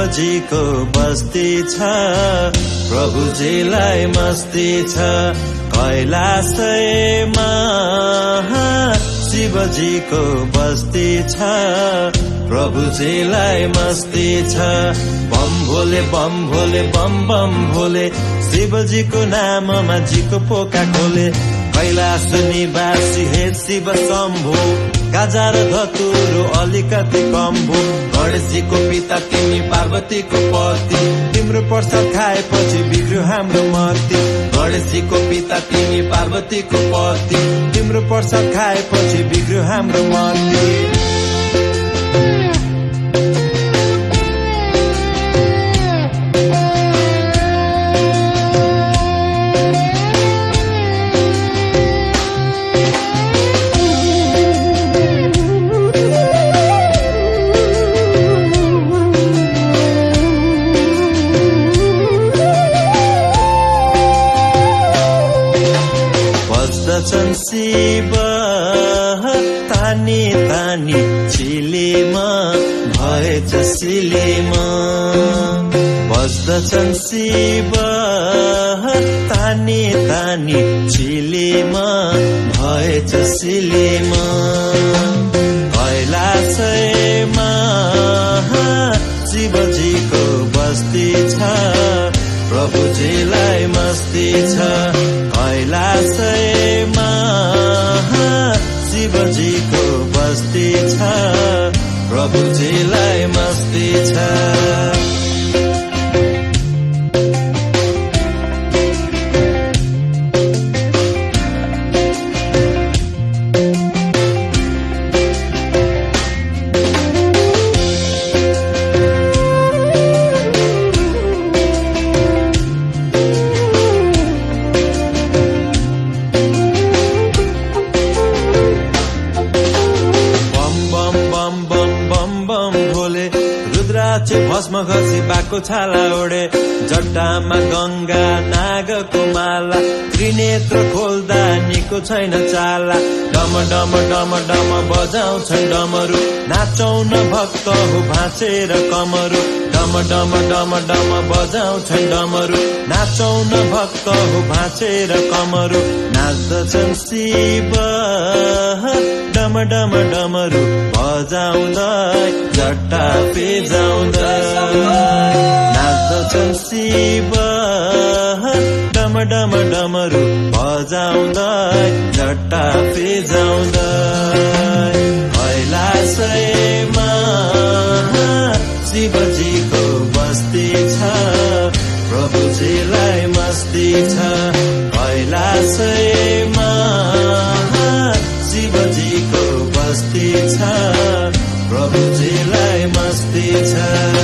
शिवजीको बस्ती छ, प्रभुजीलाई मस्ती छ। कैलाशमा शिवजीको बस्ती छ, प्रभुजीलाई मस्ती छ। Bomb Bhole bomb Bhole bomb bomb Bhole, शिवजीको नाममा जीको पोका खोले। कैलाश निवासी हे शिव शम्भु, गाजा र धतुरो अलिकति कम भो। गणेशजीको पिता तिमी पार्वतीको पति, तिम्रो प्रसाद खाएपछि बिग्रियो हाम्रो मती। गणेशजीको पिता तिमी पार्वतीको पति, तिम्रो प्रसाद खाएपछि बिग्रियो हाम्रो मती। बस्दछन् शिव तानी तानी चिलेमा, भएछ सिलेमा। बस्दछन् शिव तानी तानी चिलेमा, भएछ सिलेमा। कैलाशमा शिवजीको बस्ती छ, प्रभुजीलाई मस्ती छ। कैलाशमा शिवजीको बस्ती छ, प्रभुजीलाई मस्ती छ। भस्म घसी बाको छाला ओडे, जट्टामा गंगा नागको माला। त्रिनेत्र खोल्दा निको छैन चाला, डम डम डम डम बजाउँछन् डमरू। नाचौं न भक्त हो भाँचेर कमरू, डम डम डम डम बजाउँछन् डमरू। नाचौं न भक्त हो भाँचेर कमरू। नाच्दछन् शिव डम डम डमरू बजाउँदै, जट्टा पेजाउँदै। नाच्दछन् शिव डम डम डमरू बजाउँदै, जट्टा पेजाउँदै। कैलाशमा शिवजीको बस्ती छ, प्रभुजीलाई मस्ती छ। कैलाशमा शिवजीको बस्ती छ, प्रभुजीलाई मस्ती छ।